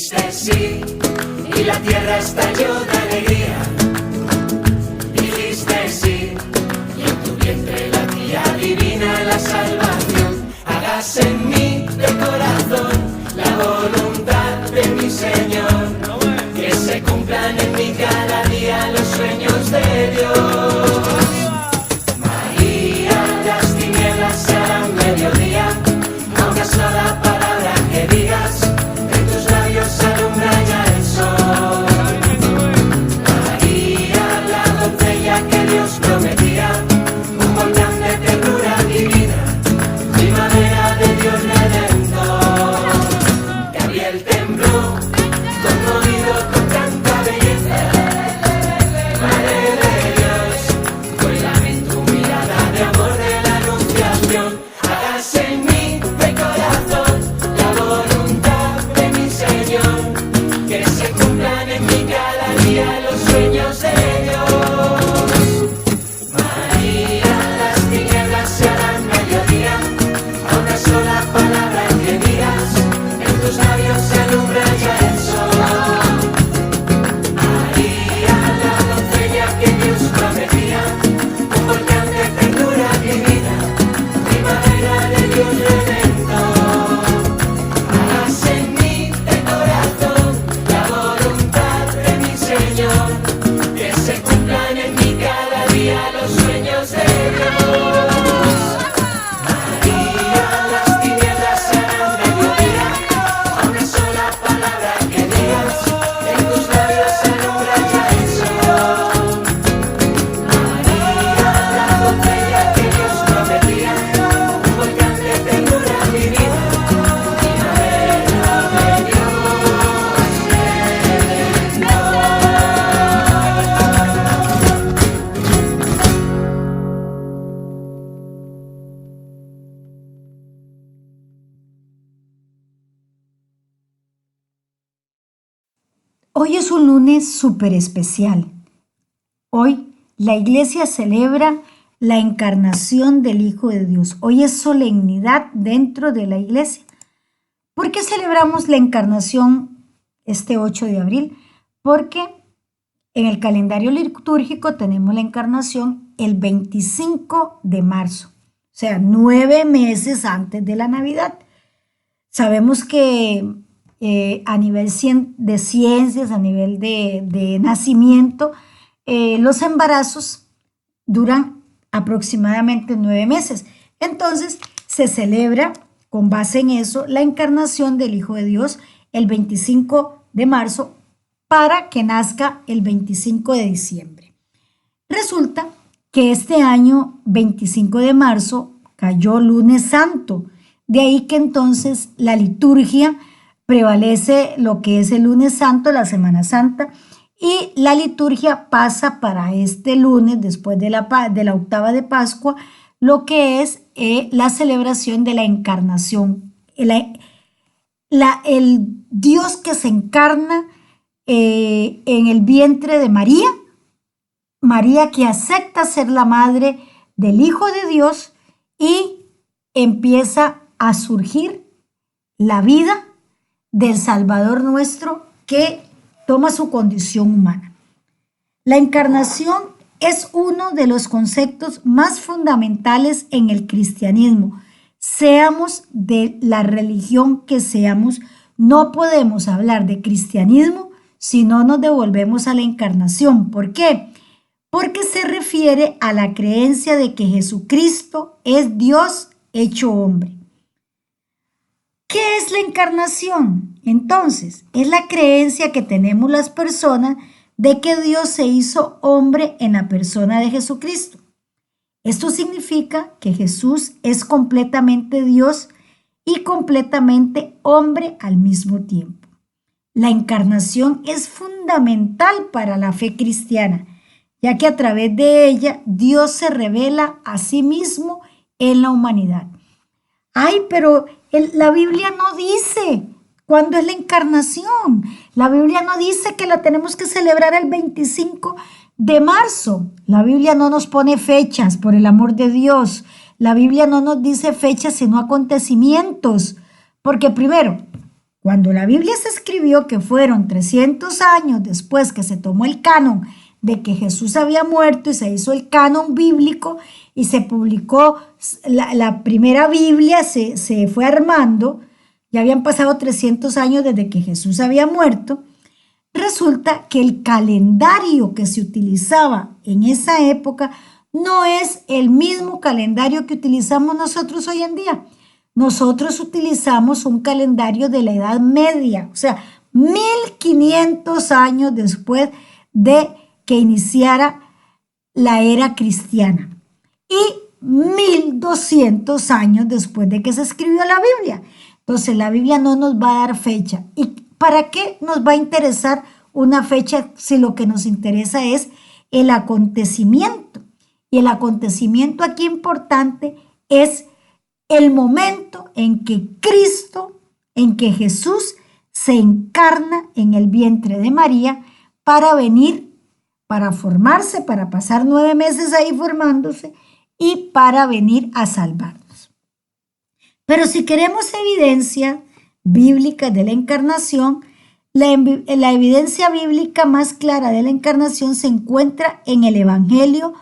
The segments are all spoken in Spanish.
Dijiste sí y la tierra estalló de alegría. Dijiste sí y en tu vientre latía divina la salvación. Hágase en mí de corazón la voluntad de mi Señor. Que se cumplan en mí cada día los sueños de Dios. María, las tinieblas se harán mediodía. A una sola palabra que digas, en tus labios alumbra ya el sol. María, la doncella que Dios prometía, un volcán de ternura divina, primavera de Dios redentor. Gabriel tembló, conmovido con tanta belleza. Madre de Dios, cuélame en tu mirada de amor de la anunciación. Hágase en mí de corazón la voluntad de mi Señor. Que se cumplan en mí cada día los sueños de Dios. María, las tinieblas se harán mediodía. A una sola palabra que digas, en tus labios se alumbra ya el sol. María, la doncella que Dios prometía, un volcán de ternura divina, primavera de Dios redentor. Hágase en mí de corazón la voluntad de mi Señor. Que se cumplan en mí cada día los sueños de Dios. María, las tinieblas se harán mediodía. A una sola palabra que digas, en tus labios se alumbra ya el sol. María, la doncella que Dios prometía, un volcán de ternura divina, primavera de Dios Hoy es un lunes súper especial. Hoy la iglesia celebra la encarnación del Hijo de Dios. Hoy es solemnidad dentro de la iglesia. ¿Por qué celebramos la encarnación este 8 de abril? Porque en el calendario litúrgico tenemos la encarnación el 25 de marzo, o sea, 9 meses antes de la Navidad. Sabemos que a nivel de ciencias, a nivel de nacimiento, los embarazos duran aproximadamente 9 meses. Entonces, se celebra con base en eso la encarnación del Hijo de Dios el 25 de marzo para que nazca el 25 de diciembre. Resulta que este año 25 de marzo cayó lunes santo, de ahí que entonces la liturgia prevalece lo que es el lunes santo, la Semana Santa, y la liturgia pasa para este lunes, después de la octava de Pascua, lo que es la celebración de la encarnación, el Dios que se encarna en el vientre de María, María que acepta ser la madre del Hijo de Dios y empieza a surgir la vida del Salvador nuestro que toma su condición humana. La encarnación es uno de los conceptos más fundamentales en el cristianismo. Seamos de la religión que seamos, no podemos hablar de cristianismo si no nos devolvemos a la encarnación. ¿Por qué? Porque se refiere a la creencia de que Jesucristo es Dios hecho hombre. ¿Qué es la encarnación? Entonces, es la creencia que tenemos las personas de que Dios se hizo hombre en la persona de Jesucristo. Esto significa que Jesús es completamente Dios y completamente hombre al mismo tiempo. La encarnación es fundamental para la fe cristiana, ya que a través de ella Dios se revela a sí mismo en la humanidad. Ay, pero la Biblia no dice cuándo es la encarnación. La Biblia no dice que la tenemos que celebrar el 25 de marzo. La Biblia no nos pone fechas, por el amor de Dios. La Biblia no nos dice fechas, sino acontecimientos. Porque primero, Cuando la Biblia se escribió, que fueron 300 años después que se tomó el canon de que Jesús había muerto y se hizo el canon bíblico y se publicó la primera Biblia, se fue armando, ya habían pasado 300 años desde que Jesús había muerto. Resulta que el calendario que se utilizaba en esa época no es el mismo calendario que utilizamos nosotros hoy en día. Nosotros utilizamos un calendario de la Edad Media, o sea, 1500 años después de que iniciara la era cristiana y 1200 años después de que se escribió la Biblia. Entonces la Biblia no nos va a dar fecha. ¿Y para qué nos va a interesar una fecha si lo que nos interesa es el acontecimiento? Y el acontecimiento aquí importante es el momento en que Cristo, en que Jesús se encarna en el vientre de María para venir, para formarse, para pasar 9 meses ahí formándose y para venir a salvarnos. Pero si queremos evidencia bíblica de la encarnación, la evidencia bíblica más clara de la encarnación se encuentra en el Evangelio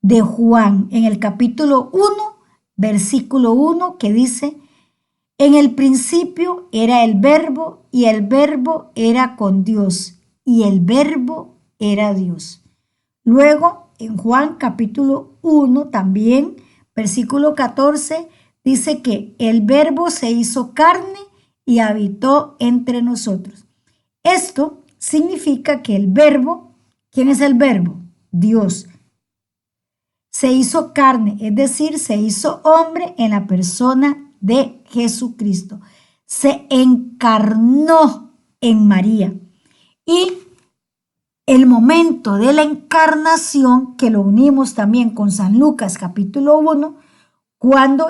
de Juan, en el capítulo 1, versículo 1, que dice: en el principio era el verbo, y el verbo era con Dios, y el verbo era Dios. Luego, en Juan capítulo 1 también, versículo 14, dice que el verbo se hizo carne y habitó entre nosotros. Esto significa que el verbo, ¿quién es el verbo? Dios. Se hizo carne, es decir, se hizo hombre en la persona de Jesucristo. Se encarnó en María. Y el momento de la encarnación, que lo unimos también con San Lucas capítulo 1, cuando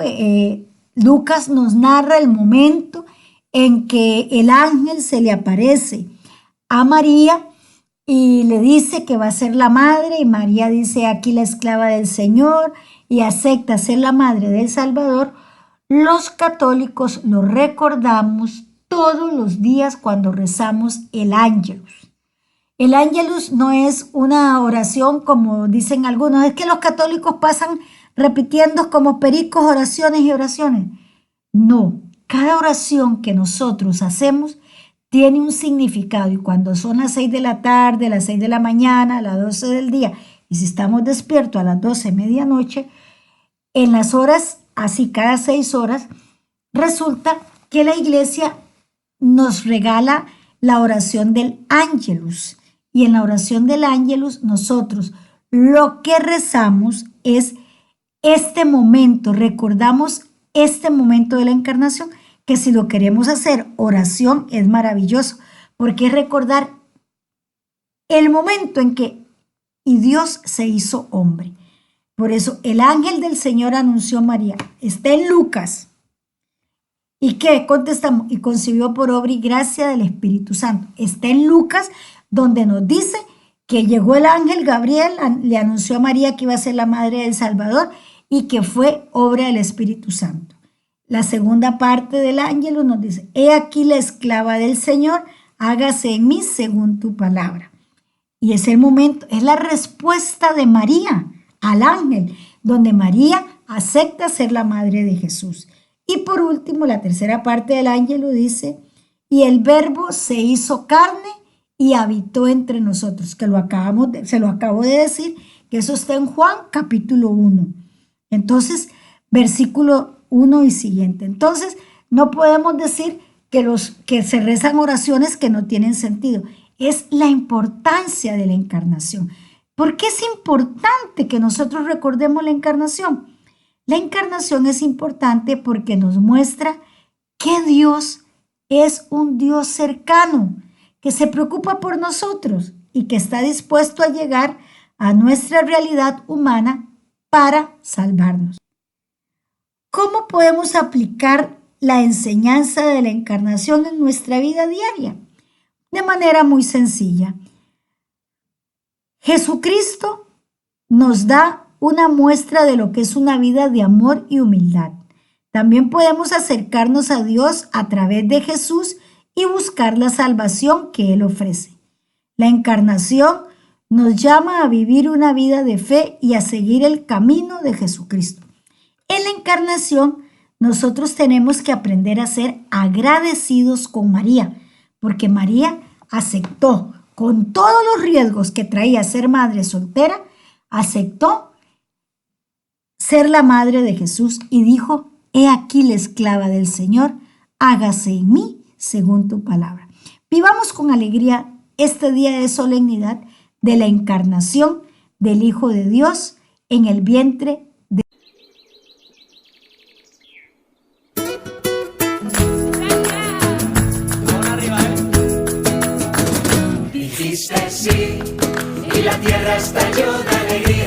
Lucas nos narra el momento en que el ángel se le aparece a María y le dice que va a ser la madre, y María dice: aquí la esclava del Señor, y acepta ser la madre del Salvador. Los católicos lo recordamos todos los días cuando rezamos el Ángelus. El Ángelus no es una oración como dicen algunos, es que los católicos pasan repitiendo como pericos oraciones y oraciones. No, cada oración que nosotros hacemos tiene un significado, y cuando son las 6 de la tarde, las 6 de la mañana, a las 12 del día, y si estamos despiertos a las 12 de medianoche, en las horas, así cada 6 horas, resulta que la iglesia nos regala la oración del Ángelus. Y en la oración del Ángelus nosotros lo que rezamos es este momento, recordamos este momento de la encarnación, que si lo queremos hacer oración es maravilloso, porque es recordar el momento en que y Dios se hizo hombre. Por eso el ángel del Señor anunció a María. Está en Lucas. ¿Y qué? Contestamos: y concibió por obra y gracia del Espíritu Santo. Está en Lucas, donde nos dice que llegó el ángel Gabriel, le anunció a María que iba a ser la madre del Salvador y que fue obra del Espíritu Santo. La segunda parte del ángel nos dice: he aquí la esclava del Señor, hágase en mí según tu palabra. Y es el momento, es la respuesta de María al ángel, donde María acepta ser la madre de Jesús. Y por último, la tercera parte del ángel dice: y el verbo se hizo carne y habitó entre nosotros, que se lo acabo de decir, que eso está en Juan capítulo 1. Entonces, versículo 1 y siguiente. Entonces, no podemos decir que se rezan oraciones que no tienen sentido. Es la importancia de la encarnación. ¿Por qué es importante que nosotros recordemos la encarnación? La encarnación es importante porque nos muestra que Dios es un Dios cercano, que se preocupa por nosotros y que está dispuesto a llegar a nuestra realidad humana para salvarnos. ¿Cómo podemos aplicar la enseñanza de la encarnación en nuestra vida diaria? De manera muy sencilla. Jesucristo nos da una muestra de lo que es una vida de amor y humildad. También podemos acercarnos a Dios a través de Jesús y buscar la salvación que Él ofrece. La encarnación nos llama a vivir una vida de fe y a seguir el camino de Jesucristo. En la encarnación, nosotros tenemos que aprender a ser agradecidos con María, porque María aceptó, con todos los riesgos que traía ser madre soltera, aceptó ser la madre de Jesús y dijo: he aquí la esclava del Señor, hágase en mí según tu palabra. Vivamos con alegría este día de solemnidad de la encarnación del Hijo de Dios en el vientre de Dijiste sí y la tierra estalló de alegría.